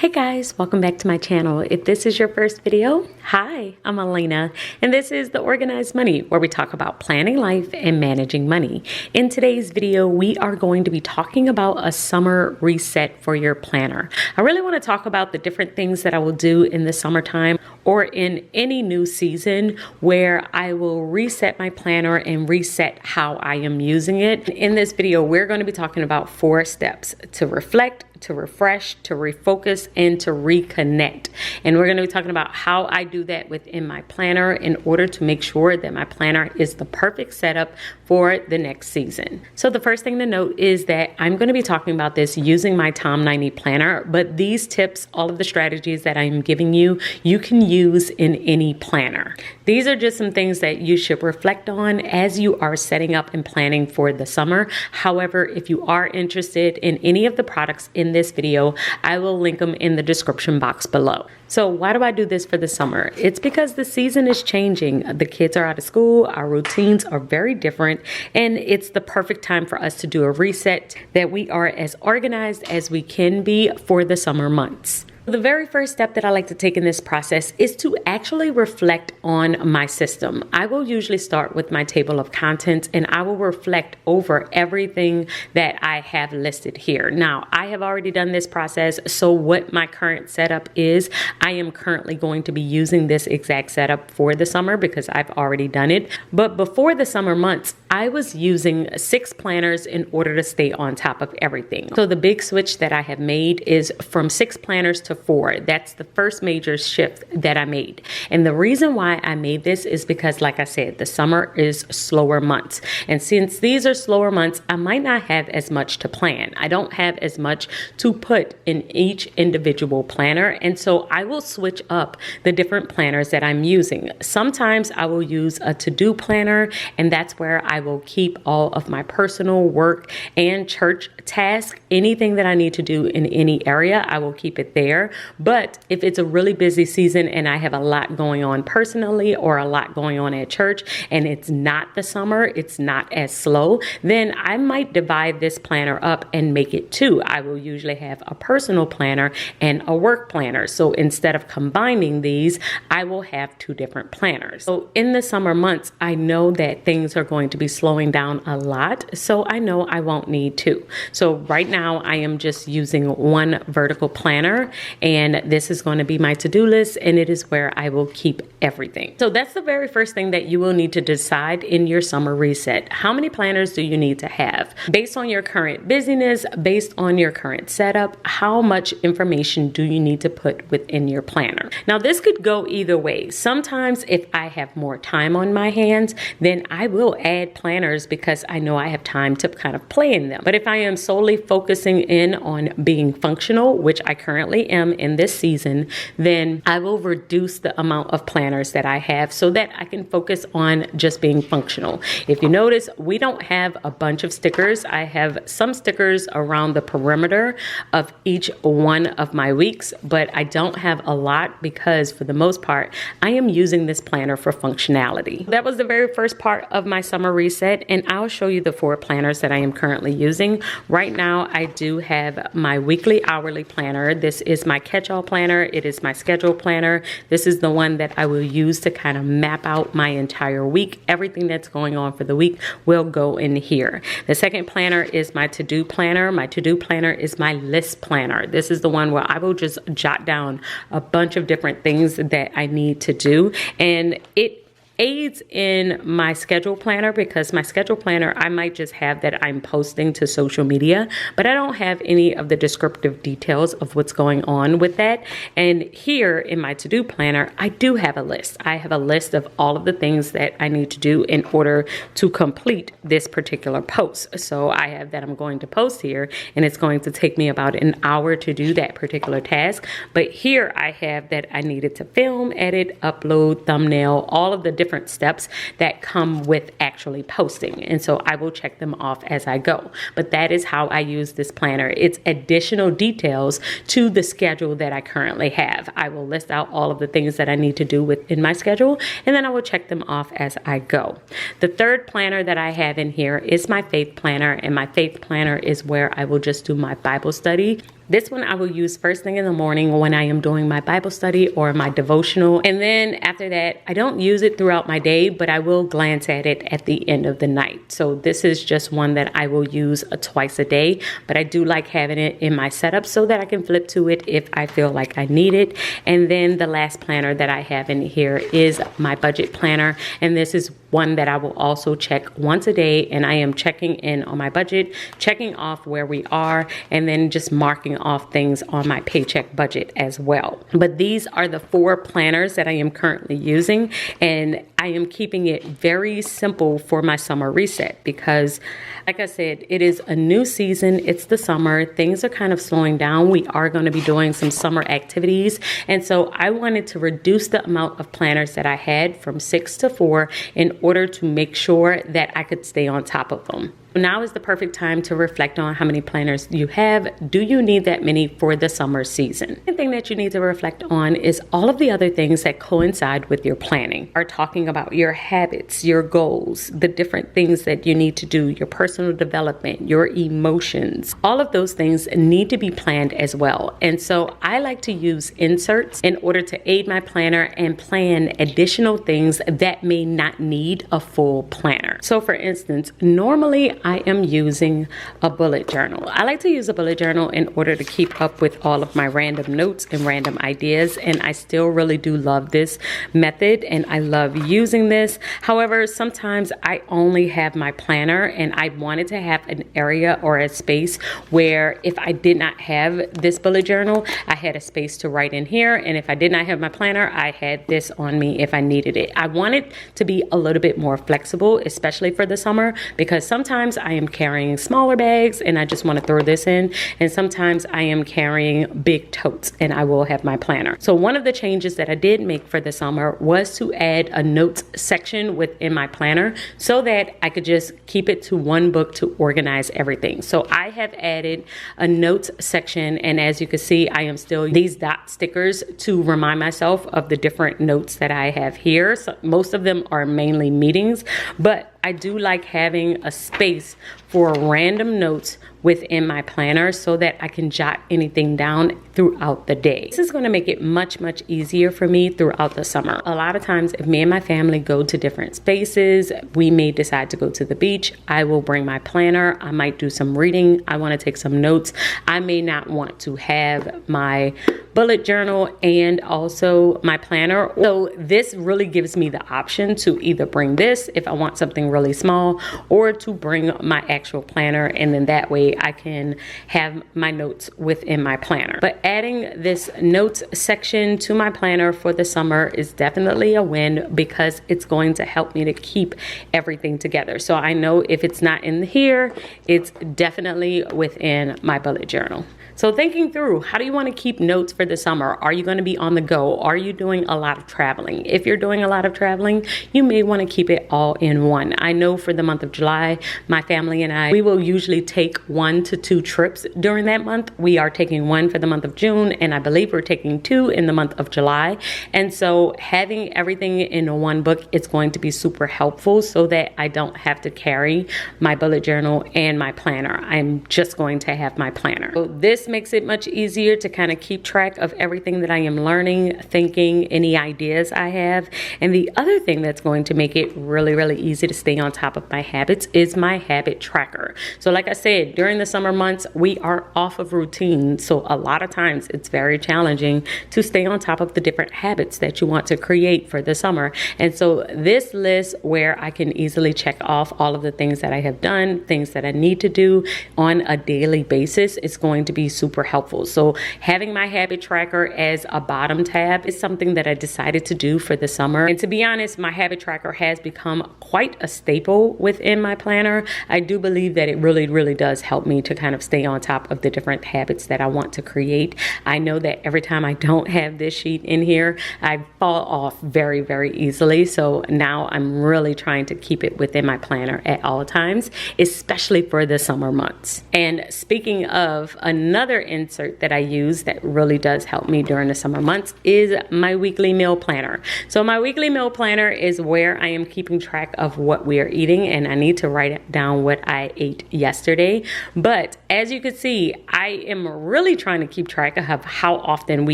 Hey guys, welcome back to my channel. If this is your first video, hi, I'm Alaina, and this is The Organized Money, where we talk about planning life and managing money. In today's video, we are going to be talking about a summer reset for your planner. I really want to talk about the different things that I will do in the summertime or in any new season where I will reset my planner and reset how I am using it. In this video, we're going to be talking about 4 steps to reflect, to refresh, to refocus, and to reconnect. And we're going to be talking about how I do that within my planner in order to make sure that my planner is the perfect setup for the next season. So the first thing to note is that I'm going to be talking about this using my Tom 90 planner, but these tips, all of the strategies that I'm giving you, you can use in any planner. These are just some things that you should reflect on as you are setting up and planning for the summer. However, if you are interested in any of the products in this video, I will link them in the description box below. So why do I do this for the summer? It's because the season is changing. The kids are out of school, our routines are very different, and it's the perfect time for us to do a reset that we are as organized as we can be for the summer months. The very first step that I like to take in this process is to actually reflect on my system. I will usually start with my table of contents and I will reflect over everything that I have listed here. Now, I have already done this process, so what my current setup is, I am currently going to be using this exact setup for the summer because I've already done it. But before the summer months, I was using 6 planners in order to stay on top of everything. So the big switch that I have made is from 6 planners to 4. That's the first major shift that I made. And the reason why I made this is because, like I said, the summer is slower months. And since these are slower months, I might not have as much to plan. I don't have as much to put in each individual planner. And so I will switch up the different planners that I'm using. Sometimes I will use a to-do planner, and that's where I will keep all of my personal work and church tasks. Anything that I need to do in any area, I will keep it there. But if it's a really busy season and I have a lot going on personally or a lot going on at church and it's not the summer, it's not as slow, then I might divide this planner up and make it 2. I will usually have a personal planner and a work planner. So instead of combining these, I will have 2 different planners. So in the summer months, I know that things are going to be slowing down a lot. So I know I won't need 2. So right now I am just using 1 vertical planner, and this is going to be my to-do list, and it is where I will keep everything. So that's the very first thing that you will need to decide in your summer reset. How many planners do you need to have? Based on your current busyness, based on your current setup, how much information do you need to put within your planner? Now, this could go either way. Sometimes if I have more time on my hands, then I will add planners because I know I have time to kind of play in them. But if I am solely focusing in on being functional, which I currently am in this season, then I will reduce the amount of planners that I have so that I can focus on just being functional. If you notice, we don't have a bunch of stickers. I have some stickers around the perimeter of each one of my weeks, but I don't have a lot because for the most part, I am using this planner for functionality. That was the very first part of my summer reset, and I'll show you the 4 planners that I am currently using. Right now, I do have my weekly hourly planner. This is my catch-all planner. It is my schedule planner. This is the one that I will use to kind of map out my entire week. Everything that's going on for the week will go in here. The second planner is my to-do planner. My to-do planner is my list planner. This is the one where I will just jot down a bunch of different things that I need to do, and it aids in my schedule planner because my schedule planner, I might just have that I'm posting to social media, but I don't have any of the descriptive details of what's going on with that. And here in my to-do planner, I do have a list. I have a list of all of the things that I need to do in order to complete this particular post. So I have that I'm going to post here, and it's going to take me about an hour to do that particular task. But here I have that I needed to film, edit, upload, thumbnail, all of the different steps that come with actually posting. And so I will check them off as I go. But that is how I use this planner. It's additional details to the schedule that I currently have. I will list out all of the things that I need to do within my schedule, and then I will check them off as I go. The third planner that I have in here is my faith planner, and my faith planner is where I will just do my Bible study. This one I will use first thing in the morning when I am doing my Bible study or my devotional. And then after that, I don't use it throughout my day, but I will glance at it at the end of the night. So this is just one that I will use twice a day, but I do like having it in my setup so that I can flip to it if I feel like I need it. And then the last planner that I have in here is my budget planner. And this is one that I will also check once a day, and I am checking in on my budget, checking off where we are, and then just marking off things on my paycheck budget as well. But these are the 4 planners that I am currently using, and I am keeping it very simple for my summer reset because, like I said, it is a new season. It's the summer. Things are kind of slowing down. We are going to be doing some summer activities, and so I wanted to reduce the amount of planners that I had from 6 to 4 in order to make sure that I could stay on top of them. Now is the perfect time to reflect on how many planners you have. Do you need that many for the summer season? The thing that you need to reflect on is all of the other things that coincide with your planning. Are talking about your habits, your goals, the different things that you need to do, your personal development, your emotions. All of those things need to be planned as well. And so I like to use inserts in order to aid my planner and plan additional things that may not need a full planner. So for instance, normally I am using a bullet journal. I like to use a bullet journal in order to keep up with all of my random notes and random ideas, and I still really do love this method and I love using this. However, sometimes I only have my planner and I wanted to have an area or a space where if I did not have this bullet journal, I had a space to write in here, and if I did not have my planner, I had this on me if I needed it. I wanted to be a little bit more flexible, especially for the summer, because sometimes I am carrying smaller bags and I just want to throw this in, and sometimes I am carrying big totes and I will have my planner. So one of the changes that I did make for the summer was to add a notes section within my planner so that I could just keep it to one book to organize everything. So I have added a notes section, and as you can see, I am still using these dot stickers to remind myself of the different notes that I have here. So most of them are mainly meetings, but I do like having a space for random notes within my planner so that I can jot anything down throughout the day. This is going to make it much easier for me throughout the summer. A lot of times if me and my family go to different spaces, we may decide to go to the beach, I will bring my planner. I might do some reading. I want to take some notes. I may not want to have my bullet journal and also my planner. So this really gives me the option to either bring this if I want something really small, or to bring my actual planner, and then that way I can have my notes within my planner. But adding this notes section to my planner for the summer is definitely a win because it's going to help me to keep everything together. So I know if it's not in here, it's definitely within my bullet journal. So thinking through, how do you want to keep notes for the summer? Are you going to be on the go? Are you doing a lot of traveling? If you're doing a lot of traveling, you may want to keep it all in one. I know for the month of July, my family and I, we will usually take 1 to 2 trips during that month. We are taking 1 for the month of June, and I believe we're taking 2 in the month of July. And so having everything in one book is going to be super helpful so that I don't have to carry my bullet journal and my planner. I'm just going to have my planner. So this makes it much easier to kind of keep track of everything that I am learning, thinking, any ideas I have. And the other thing that's going to make it really easy to stay on top of my habits is my habit tracker. So like I said, during the summer months, we are off of routine. So a lot of times it's very challenging to stay on top of the different habits that you want to create for the summer. And so this list where I can easily check off all of the things that I have done, things that I need to do on a daily basis is going to be super helpful. So having my habit tracker as a bottom tab is something that I decided to do for the summer. And to be honest, my habit tracker has become quite a staple within my planner. I do believe that it really does help me to kind of stay on top of the different habits that I want to create. I know that every time I don't have this sheet in here, I fall off very easily. So now I'm really trying to keep it within my planner at all times, especially for the summer months. And speaking of, another another insert that I use that really does help me during the summer months is my weekly meal planner. So my weekly meal planner is where I am keeping track of what we are eating, and I need to write down what I ate yesterday. But as you can see, I am really trying to keep track of how often we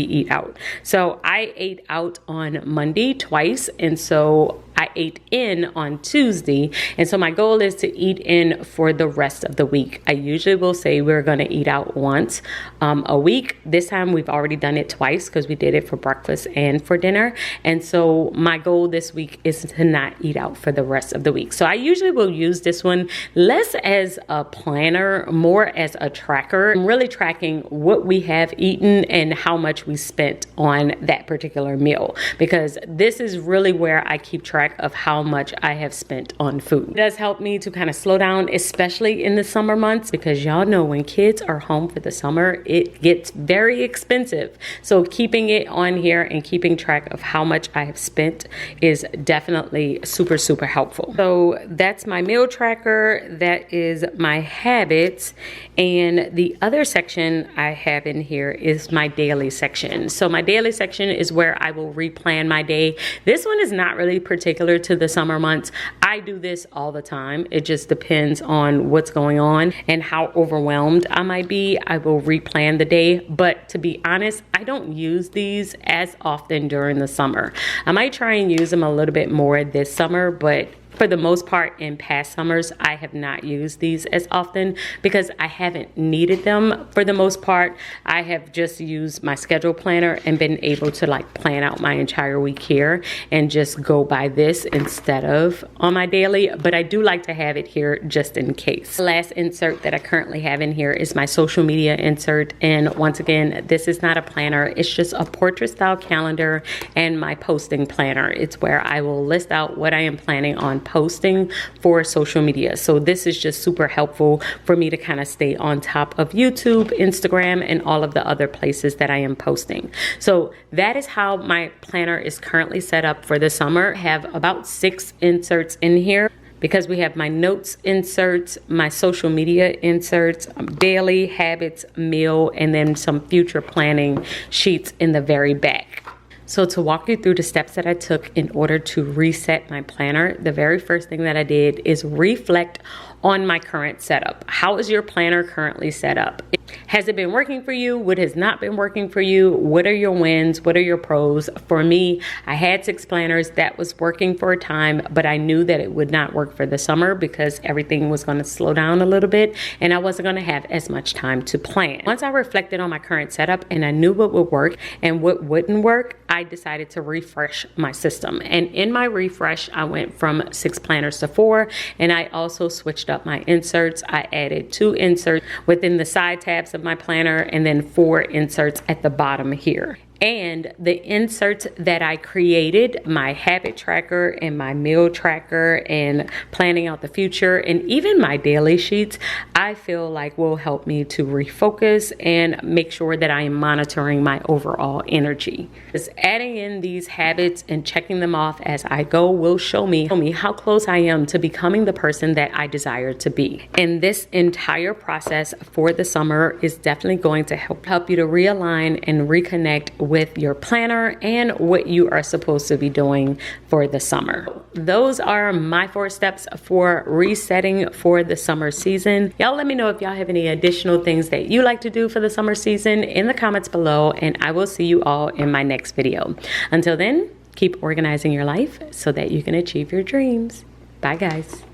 eat out. So I ate out on Monday twice, and so I ate in on Tuesday, and so my goal is to eat in for the rest of the week. I usually will say we're going to eat out once a week. This time we've already done it twice because we did it for breakfast and for dinner, and so my goal this week is to not eat out for the rest of the week. So I usually will use this one less as a planner, more as a tracker. I'm really tracking what we have eaten and how much we spent on that particular meal, because this is really where I keep track of how much I have spent on food. It does help me to kind of slow down, especially in the summer months, because y'all know when kids are home for the summer, it gets very expensive. So keeping it on here and keeping track of how much I have spent is definitely super, super helpful. So that's my meal tracker. That is my habits. And the other section I have in here is my daily section. So my daily section is where I will replan my day. This one is not really particular to the summer months. I do this all the time. It just depends on what's going on and how overwhelmed I might be. I will replan the day, but to be honest, I don't use these as often during the summer. I might try and use them a little bit more this summer, but for the most part, in past summers, I have not used these as often because I haven't needed them. For the most part, I have just used my schedule planner and been able to like plan out my entire week here and just go by this instead of on my daily. But I do like to have it here just in case. The last insert that I currently have in here is my social media insert. And once again, this is not a planner. It's just a portrait style calendar and my posting planner. It's where I will list out what I am planning on posting for social media. So this is just super helpful for me to kind of stay on top of YouTube, Instagram, and all of the other places that I am posting. So that is how my planner is currently set up for the summer. I have about 6 inserts in here, because we have my notes inserts, my social media inserts, daily, habits, meal, and then some future planning sheets in the very back. So to walk you through the steps that I took in order to reset my planner, the very first thing that I did is reflect on my current setup. How is your planner currently set up? Has it been working for you? What has not been working for you? What are your wins? What are your pros? For me, I had 6 planners that was working for a time, but I knew that it would not work for the summer because everything was going to slow down a little bit and I wasn't going to have as much time to plan. Once I reflected on my current setup and I knew what would work and what wouldn't work, I decided to refresh my system. And in my refresh, I went from 6 planners to 4, and I also switched up my inserts. I added 2 inserts within the side tabs of my planner and then 4 inserts at the bottom here. And the inserts that I created, my habit tracker and my meal tracker and planning out the future and even my daily sheets, I feel like will help me to refocus and make sure that I am monitoring my overall energy. Just adding in these habits and checking them off as I go will show me how close I am to becoming the person that I desire to be. And this entire process for the summer is definitely going to help you to realign and reconnect with your planner and what you are supposed to be doing for the summer. Those are my 4 steps for resetting for the summer season. Y'all let me know if y'all have any additional things that you like to do for the summer season in the comments below, and I will see you all in my next video. Until then, keep organizing your life so that you can achieve your dreams. Bye guys.